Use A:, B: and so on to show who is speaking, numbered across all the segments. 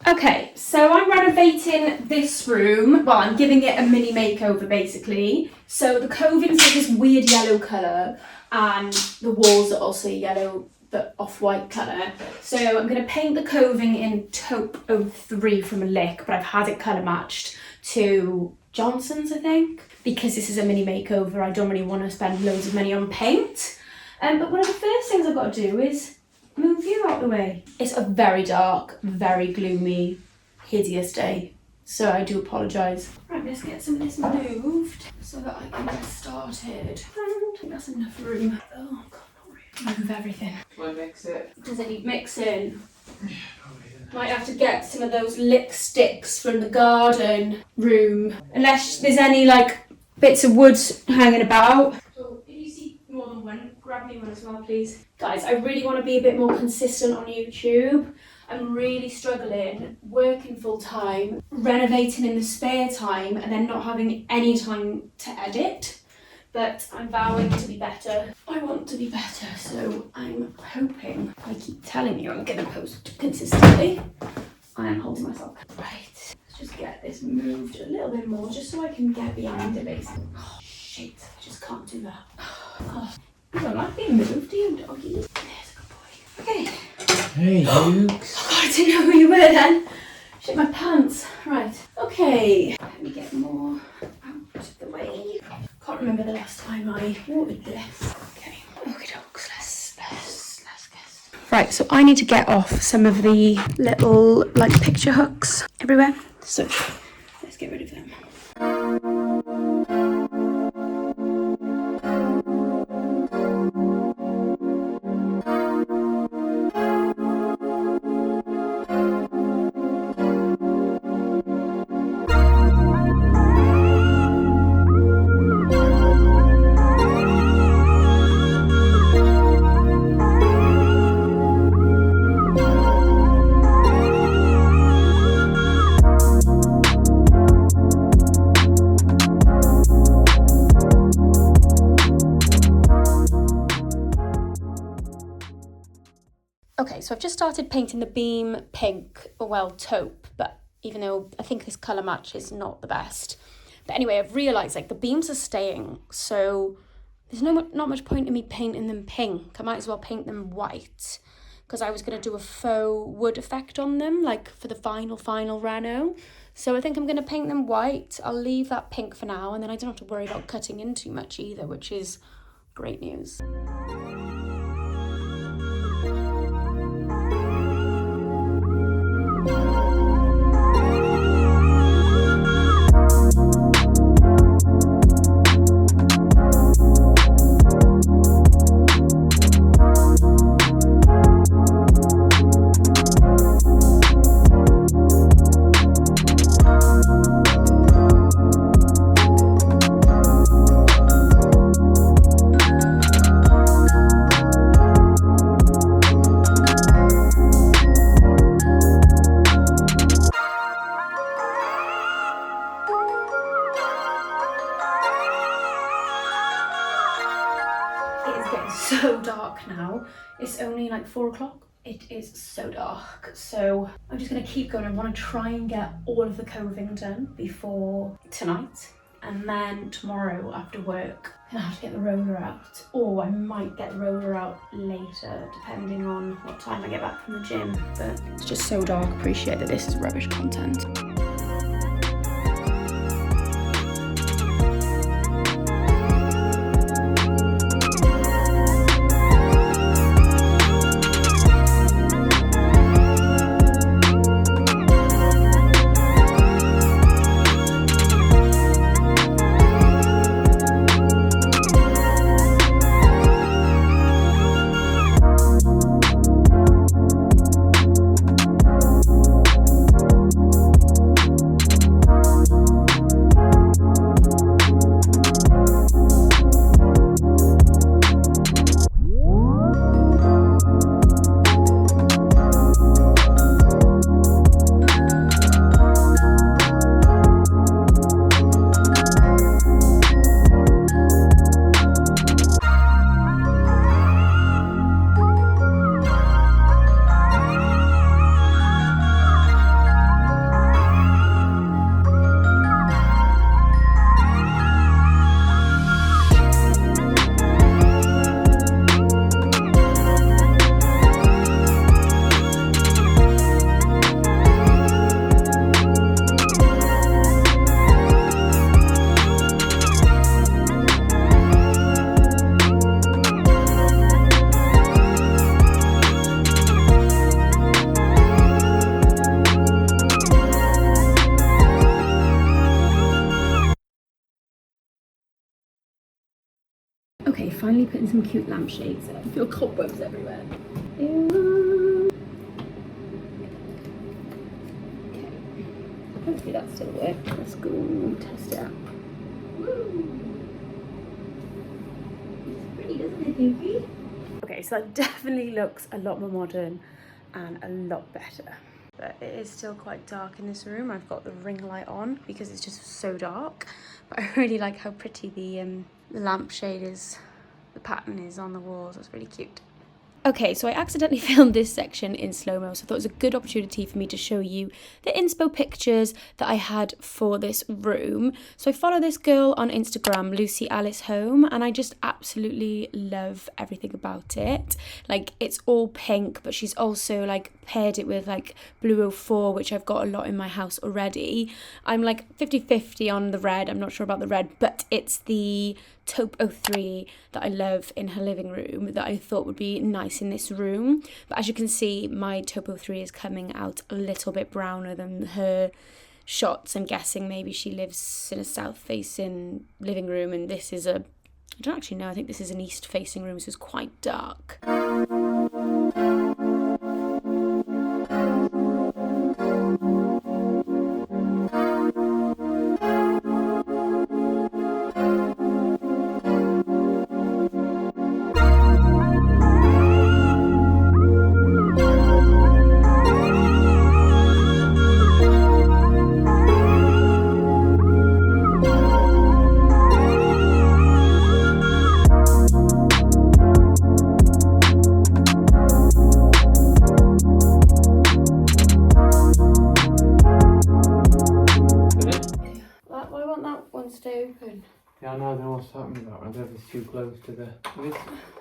A: Okay, so I'm renovating this room. Well, I'm giving it a mini makeover basically. So the coving's like this weird yellow colour and the walls are also yellow, the off-white colour. So I'm going to paint the coving in Taupe 03 from a lick, but I've had it colour matched to Johnson's, I think. Because this is a mini makeover, I don't really want to spend loads of money on paint. But one of the first things I've got to do is move you out the way. It's a very dark, very gloomy, hideous day, so I do apologise. Right, let's get some of this moved so that I can get started. And I think that's enough room. Oh god, not really. Move everything.
B: Will I mix it?
A: Does it need mixing?
B: Yeah, probably.
A: Might have to get some of those lick sticks from the garden room, unless there's any like bits of wood hanging about. So if you see more than one, grab me one as well, please. Guys, I really want to be a bit more consistent on YouTube. I'm really struggling working full time, renovating in the spare time, and then not having any time to edit. But I'm vowing to be better. I want to be better, so I'm hoping, I keep telling you I'm going to post consistently. I am holding myself. Right, let's just get this moved a little bit more, just so I can get behind it, basically. Oh, shit, I just can't do that. Oh, you don't like being moved, do you, doggy? There's a good boy. Okay.
B: Hey, Luke.
A: Oh, I didn't know who you were then. Shit my pants. Right, okay. Let me get more out of the way. Can't remember the last time I watered this. Okay. Okay, dogs. Let's guess. Right, so I need to get off some of the little like picture hooks everywhere. So let's get rid of them. Okay, so I've just started painting the beam pink, or well, taupe, but even though I think this colour match is not the best. But anyway, I've realised like the beams are staying, so there's not much point in me painting them pink. I might as well paint them white, because I was going to do a faux wood effect on them, like for the final reno. So I think I'm going to paint them white. I'll leave that pink for now, and then I don't have to worry about cutting in too much either, which is great news. So dark now. It's only like 4 o'clock. It is so dark. So I'm just gonna keep going. I want to try and get all of the coving done before tonight. And then tomorrow after work, I'm gonna have to get the roller out. Or I might get the roller out later, depending on what time I get back from the gym. But it's just so dark. Appreciate that this is rubbish content. finally putting some cute lampshades in. I feel cobwebs everywhere. Okay. Hopefully that still works. Let's go test it out. Woo! It's pretty, doesn't it, Taupe? Okay, so that definitely looks a lot more modern and a lot better. But it is still quite dark in this room. I've got the ring light on because it's just so dark. But I really like how pretty the lampshade is, the pattern is on the walls. It's really cute. Okay, so I accidentally filmed this section in slow-mo, so I thought it was a good opportunity for me to show you the inspo pictures that I had for this room. So I follow this girl on Instagram, Lucy Alice Home, and I just absolutely love everything about it. Like, it's all pink, but she's also like paired it with like Blue 04, which I've got a lot in my house already. I'm like 50-50 on the red. I'm not sure about the red, but it's the Taupe 03 that I love in her living room that I thought would be nice in this room. But as you can see, my Taupe 03 is coming out a little bit browner than her shots. I'm guessing maybe she lives in a south facing living room and this is a, I don't actually know, I think this is an east facing room, so it's quite dark. Why won't that one stay open?
B: Yeah, I know, I don't know what's happening about it. I don't know if it's too close to the...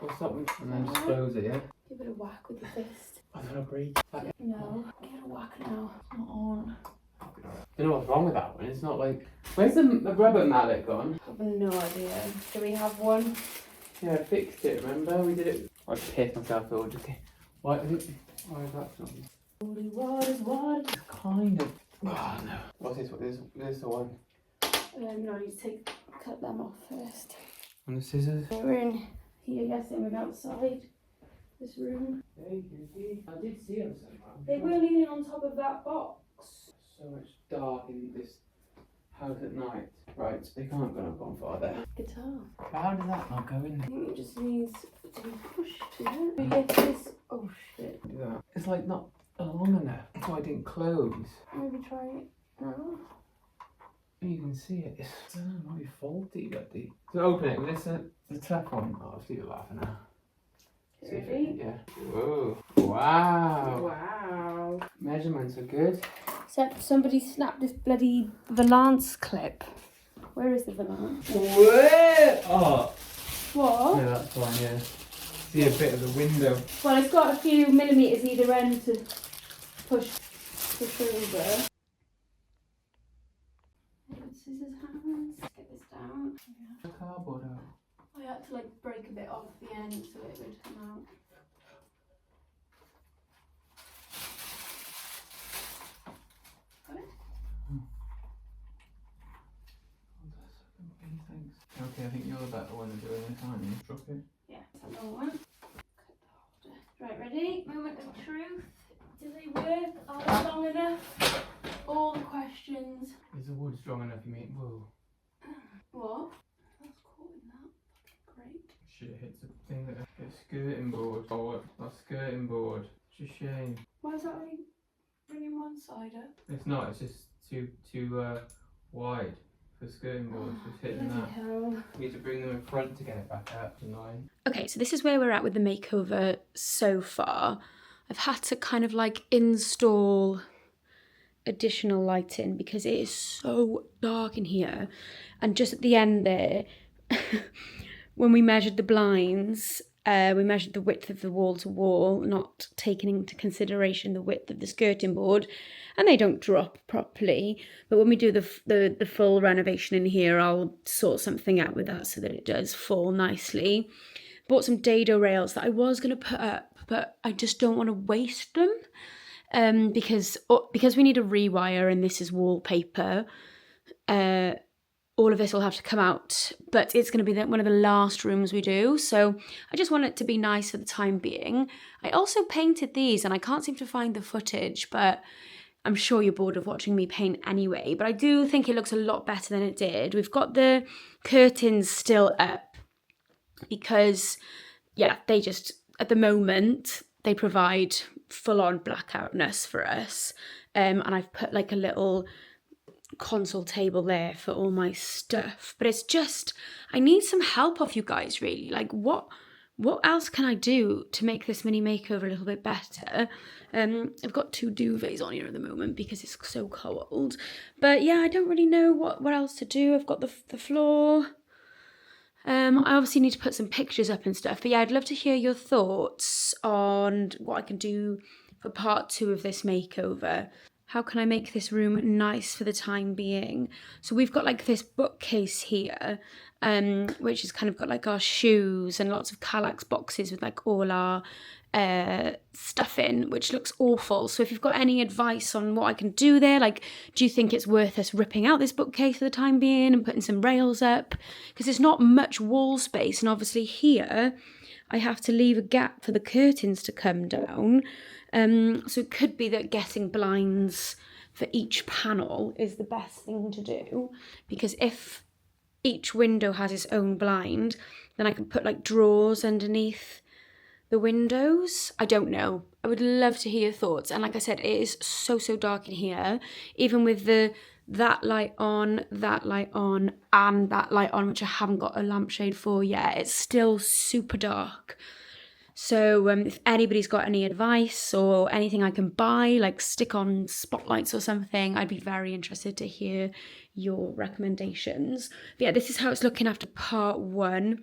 B: What's happening? And then just close it, yeah?
A: Give it a whack with your fist.
B: I don't know, breathe.
A: No, give it a whack now. It's not on.
B: I don't know what's wrong with that one. It's not like... Where's the rubber mallet gone?
A: I have no idea. Do we have one?
B: Yeah, I fixed it, remember? We did it... I pissed myself over just... Why is that not...
A: Holy water.
B: It's kind of... Oh, no. What's this one? This is the one.
A: No, you cut them off first.
B: And the scissors?
A: We're in here, yes, and we're outside this room.
B: Hey, Goofy. I did see them somehow.
A: They were leaning on top of that box.
B: So much dark in this house at night. Right, they can't go up on far there.
A: Guitar.
B: How does that not go in?
A: I think it just needs to be pushed, yeah? We get this. Oh shit.
B: Do that. It's like not long enough. That's why I didn't close.
A: Maybe try it now.
B: You can see it. It's, I don't know, it might be faulty, but the... So open it with this, the top on. Oh, I'll see you laughing now. See if it, yeah. Whoa. Wow.
A: Wow.
B: Measurements are good.
A: Except somebody snapped this bloody valance clip. Where is the valance?
B: Whoa! Oh.
A: What?
B: Yeah, that's fine, yeah. See a bit of the window.
A: Well, it's got a few millimetres either end to push over. Scissors hands. Get this down.
B: The cardboard out.
A: I had to like break a bit off the end so it would come out. Got it?
B: Thanks. Okay, I think you're the better one at doing this, aren't you? Drop it.
A: Yeah, it's a long one. Cut the holder. Right, ready? Moment of truth. Do they work? Are they long enough? All the questions.
B: Is the wood strong enough, you mean? Whoa.
A: What? That's caught in that. Great.
B: Shit, hits the thing that gets skirting board. Oh, what? Not skirting board. It's a shame.
A: Why is that only bringing one side up?
B: It's not, it's just too wide for skirting boards. Just hitting
A: Bloody
B: that.
A: hell.
B: You need to bring them in front to get it back out. It's annoying.
A: Okay, so this is where we're at with the makeover so far. I've had to kind of like install additional lighting because it is so dark in here. And just at the end there, when we measured the blinds, we measured the width of the wall to wall, not taking into consideration the width of the skirting board, and they don't drop properly. But when we do the full renovation in here, I'll sort something out with that so that it does fall nicely. Bought some dado rails that I was going to put up, but I just don't want to waste them because we need a rewire and this is wallpaper. all of this will have to come out, but it's going to be one of the last rooms we do. So I just want it to be nice for the time being. I also painted these, and I can't seem to find the footage, but I'm sure you're bored of watching me paint anyway. But I do think it looks a lot better than it did. We've got the curtains still up because, yeah, they just, at the moment, they provide full-on blackoutness for us. And I've put like a little console table there for all my stuff, but it's just, I need some help off you guys, really. Like, what else can I do to make this mini makeover a little bit better? I've got 2 duvets on here at the moment because it's so cold, but yeah, I don't really know what else to do. I've got the floor. I obviously need to put some pictures up and stuff, but yeah, I'd love to hear your thoughts on what I can do for part 2 of this makeover. How can I make this room nice for the time being? So we've got like this bookcase here, which has kind of got like our shoes and lots of Kallax boxes with like all our stuff in, which looks awful. So if you've got any advice on what I can do there, like, do you think it's worth us ripping out this bookcase for the time being and putting some rails up? Because there's not much wall space, and obviously here I have to leave a gap for the curtains to come down. So it could be that getting blinds for each panel is the best thing to do, because if each window has its own blind, then I can put like drawers underneath the windows. I don't know. I would love to hear your thoughts. And like I said, it is so dark in here, even with that light on, and that light on, which I haven't got a lampshade for yet. It's still super dark. So if anybody's got any advice or anything I can buy, like stick-on spotlights or something, I'd be very interested to hear your recommendations. But yeah, this is how it's looking after part 1.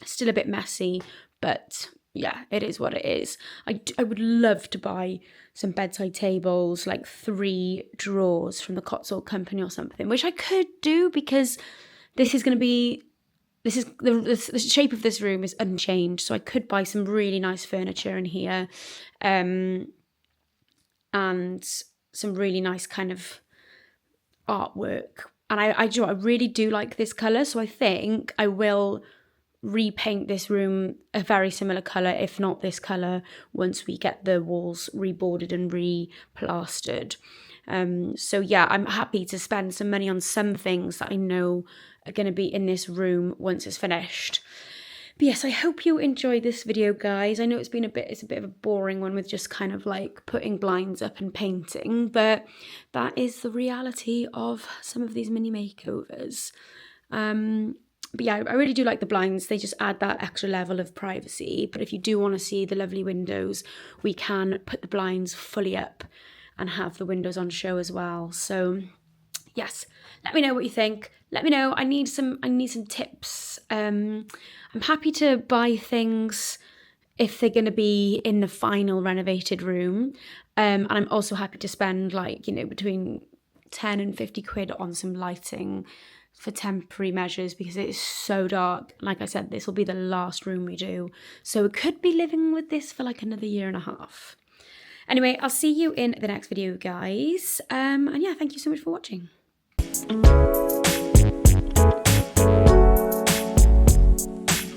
A: Still a bit messy, but yeah, it is what it is. I would love to buy some bedside tables, like 3 drawers from the Cotswold Company or something, which I could do, because this is going to be... the shape of this room is unchanged, so I could buy some really nice furniture in here, and some really nice kind of artwork. And I really do like this colour, so I think I will repaint this room a very similar colour, if not this colour, once we get the walls reboarded and replastered. So yeah, I'm happy to spend some money on some things that I know are going to be in this room once it's finished. But yes, I hope you enjoyed this video, guys. I know it's a bit of a boring one with just kind of like putting blinds up and painting, but that is the reality of some of these mini makeovers. But yeah, I really do like the blinds. They just add that extra level of privacy. But if you do want to see the lovely windows, we can put the blinds fully up and have the windows on show as well. So yes, let me know what you think. Let me know. I need some tips. I'm happy to buy things if they're going to be in the final renovated room. And I'm also happy to spend, like, you know, between 10 and 50 quid on some lighting for temporary measures, because it is so dark. Like I said, this will be the last room we do. So we could be living with this for like another 1.5 years. Anyway, I'll see you in the next video, guys. And yeah, thank you so much for watching.